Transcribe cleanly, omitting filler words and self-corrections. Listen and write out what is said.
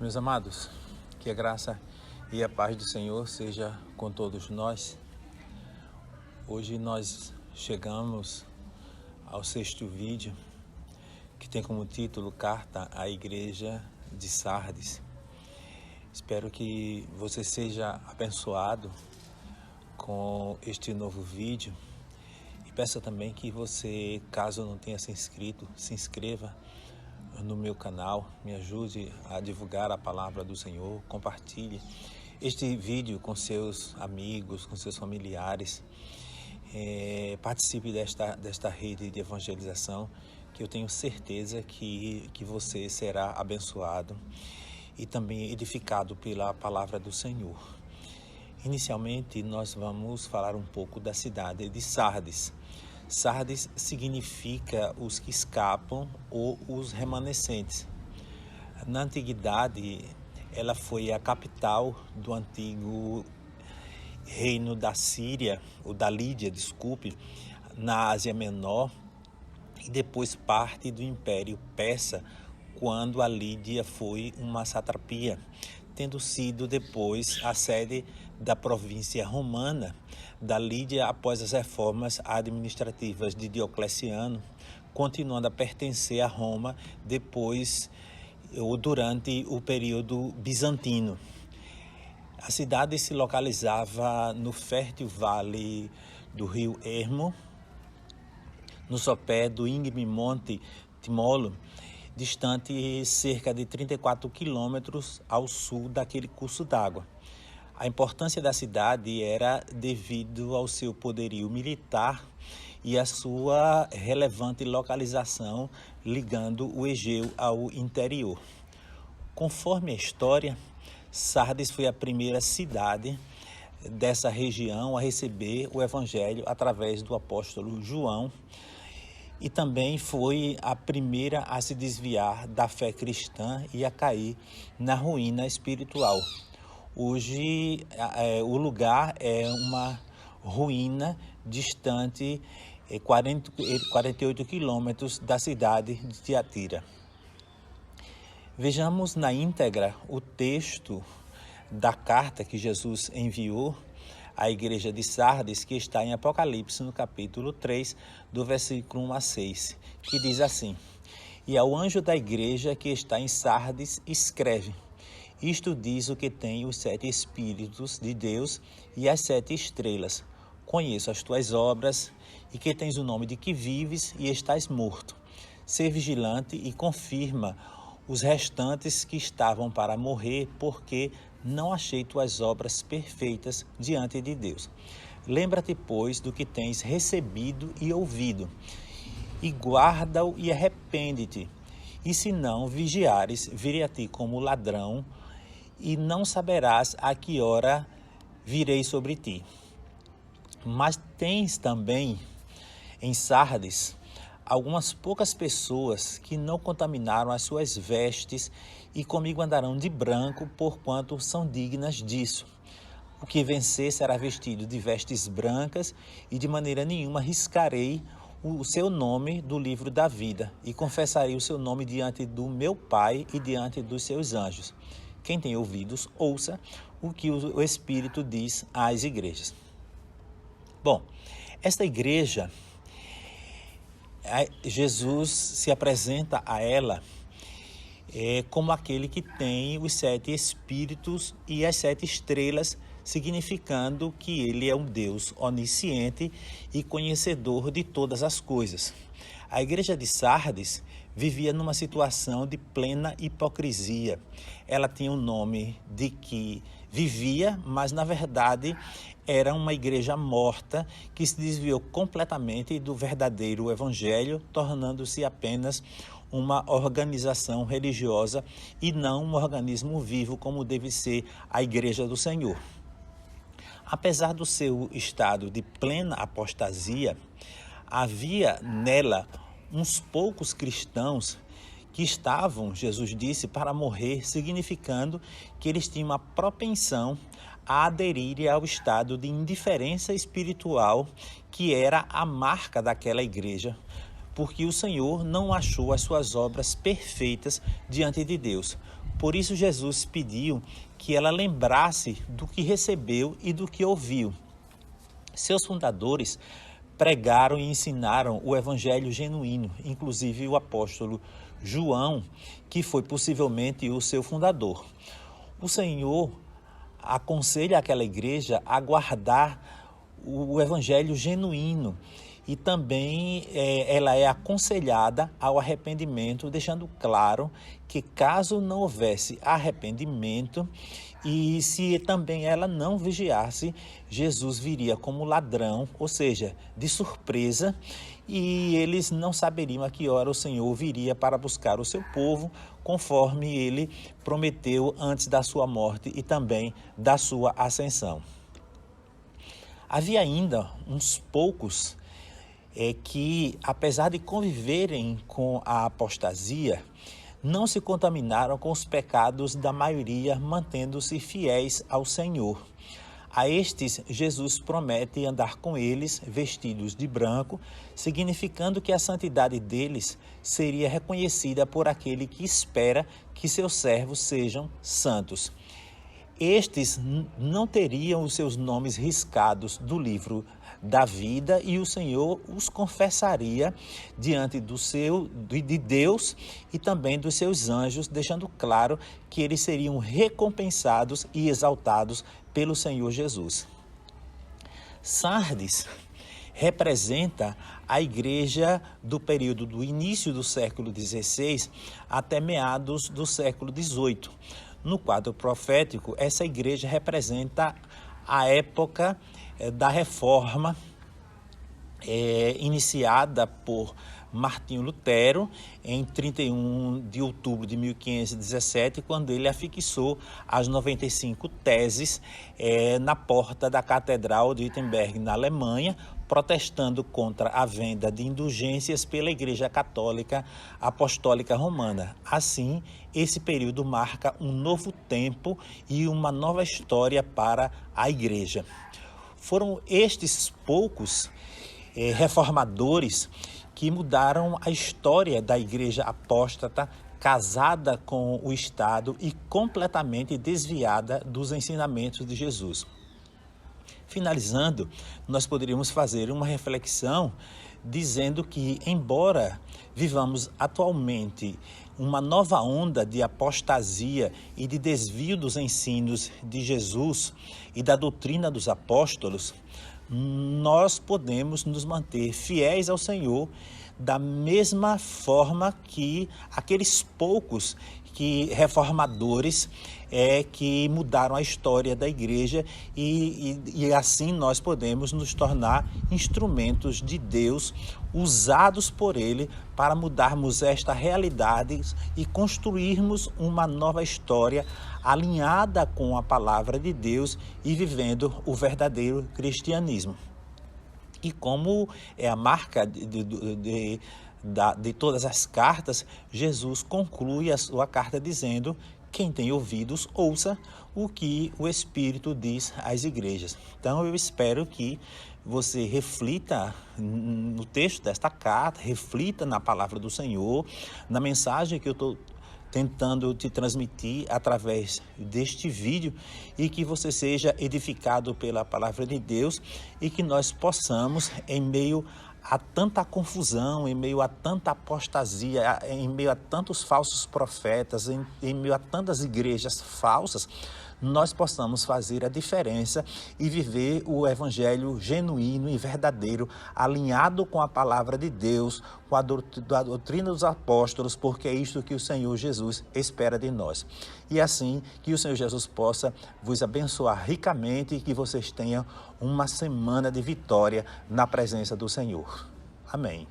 Meus amados, que a graça e a paz do Senhor seja com todos nós. Hoje nós chegamos ao sexto vídeo, que tem como título Carta à Igreja de Sardes. Espero que você seja abençoado com este novo vídeo e peço também que você, caso não tenha se inscrito, se inscreva no meu canal, me ajude a divulgar a palavra do Senhor, compartilhe este vídeo com seus amigos, com seus familiares, participe desta rede de evangelização, que eu tenho certeza que você será abençoado e também edificado pela palavra do Senhor. Inicialmente, nós vamos falar um pouco da cidade de Sardes. Sardes significa os que escapam ou os remanescentes. Na antiguidade, ela foi a capital do antigo reino da Síria, ou da Lídia, desculpe, na Ásia Menor, e depois parte do Império Persa, quando a Lídia foi uma satrapia, tendo sido depois a sede da província romana da Lídia após as reformas administrativas de Diocleciano, continuando a pertencer a Roma depois ou durante o período bizantino. A cidade se localizava no fértil vale do rio Ermo, no sopé do íngreme monte Timolo, distante cerca de 34 quilômetros ao sul daquele curso d'água. A importância da cidade era devido ao seu poderio militar e à sua relevante localização ligando o Egeu ao interior. Conforme a história, Sardes foi a primeira cidade dessa região a receber o Evangelho através do apóstolo João, e também foi a primeira a se desviar da fé cristã e a cair na ruína espiritual. Hoje, o lugar é uma ruína distante 48 quilômetros da cidade de Tiatira. Vejamos na íntegra o texto da carta que Jesus enviou à igreja de Sardes, que está em Apocalipse, no capítulo 3, do versículo 1 a 6, que diz assim: E ao anjo da igreja que está em Sardes escreve: Isto diz o que tem os 7 Espíritos de Deus e as 7 estrelas. Conheço as tuas obras e que tens o nome de que vives e estás morto. Sê vigilante e confirma os restantes que estavam para morrer, porque não achei tuas obras perfeitas diante de Deus. Lembra-te, pois, do que tens recebido e ouvido, e guarda-o e arrepende-te. E se não vigiares, virei a ti como ladrão, e não saberás a que hora virei sobre ti. Mas tens também em Sardes algumas poucas pessoas que não contaminaram as suas vestes e comigo andarão de branco, porquanto são dignas disso. O que vencer será vestido de vestes brancas e de maneira nenhuma riscarei o seu nome do livro da vida e confessarei o seu nome diante do meu Pai e diante dos seus anjos. Quem tem ouvidos, ouça o que o Espírito diz às igrejas. Bom, esta igreja, Jesus se apresenta a ela como aquele que tem os 7 Espíritos e as 7 estrelas, significando que ele é um Deus onisciente e conhecedor de todas as coisas. A igreja de Sardes vivia numa situação de plena hipocrisia. Ela tinha o nome de que vivia, mas na verdade era uma igreja morta que se desviou completamente do verdadeiro evangelho, tornando-se apenas uma organização religiosa e não um organismo vivo como deve ser a igreja do Senhor. Apesar do seu estado de plena apostasia, havia nela uns poucos cristãos que estavam, Jesus disse, para morrer, significando que eles tinham uma propensão a aderirem ao estado de indiferença espiritual que era a marca daquela igreja, porque o Senhor não achou as suas obras perfeitas diante de Deus. Por isso Jesus pediu que ela lembrasse do que recebeu e do que ouviu. Seus fundadores pregaram e ensinaram o evangelho genuíno, inclusive o apóstolo João, que foi possivelmente o seu fundador. O Senhor aconselha aquela igreja a guardar o evangelho genuíno e também ela é aconselhada ao arrependimento, deixando claro que caso não houvesse arrependimento e se também ela não vigiasse, Jesus viria como ladrão, ou seja, de surpresa, e eles não saberiam a que hora o Senhor viria para buscar o seu povo, conforme ele prometeu antes da sua morte e também da sua ascensão. Havia ainda uns poucos que, apesar de conviverem com a apostasia, não se contaminaram com os pecados da maioria, mantendo-se fiéis ao Senhor. A estes, Jesus promete andar com eles vestidos de branco, significando que a santidade deles seria reconhecida por aquele que espera que seus servos sejam santos. Estes não teriam os seus nomes riscados do livro da vida e o Senhor os confessaria diante de Deus e também dos seus anjos, deixando claro que eles seriam recompensados e exaltados pelo Senhor Jesus. Sardes representa a igreja do período do início do século XVI até meados do século XVIII. No quadro profético, essa igreja representa a época da reforma iniciada por Martinho Lutero em 31 de outubro de 1517, quando ele afixou as 95 teses na porta da Catedral de Wittenberg, na Alemanha, protestando contra a venda de indulgências pela Igreja Católica Apostólica Romana. Assim, esse período marca um novo tempo e uma nova história para a Igreja. Foram estes poucos reformadores que mudaram a história da Igreja apóstata, casada com o Estado e completamente desviada dos ensinamentos de Jesus. Finalizando, nós poderíamos fazer uma reflexão dizendo que, embora vivamos atualmente uma nova onda de apostasia e de desvio dos ensinos de Jesus e da doutrina dos apóstolos, nós podemos nos manter fiéis ao Senhor da mesma forma que aqueles poucos reformadores que mudaram a história da igreja e assim nós podemos nos tornar instrumentos de Deus usados por Ele para mudarmos esta realidade e construirmos uma nova história alinhada com a palavra de Deus e vivendo o verdadeiro cristianismo. E como é a marca de todas as cartas, Jesus conclui a sua carta dizendo: quem tem ouvidos, ouça o que o Espírito diz às igrejas. Então eu espero que você reflita no texto desta carta, reflita na palavra do Senhor, na mensagem que eu estou tentando te transmitir através deste vídeo, e que você seja edificado pela palavra de Deus e que nós possamos, em meio a tanta confusão, em meio a tanta apostasia, em meio a tantos falsos profetas, em meio a tantas igrejas falsas, nós possamos fazer a diferença e viver o evangelho genuíno e verdadeiro, alinhado com a palavra de Deus, com a doutrina dos apóstolos, porque é isto que o Senhor Jesus espera de nós. E assim, que o Senhor Jesus possa vos abençoar ricamente e que vocês tenham uma semana de vitória na presença do Senhor. Amém.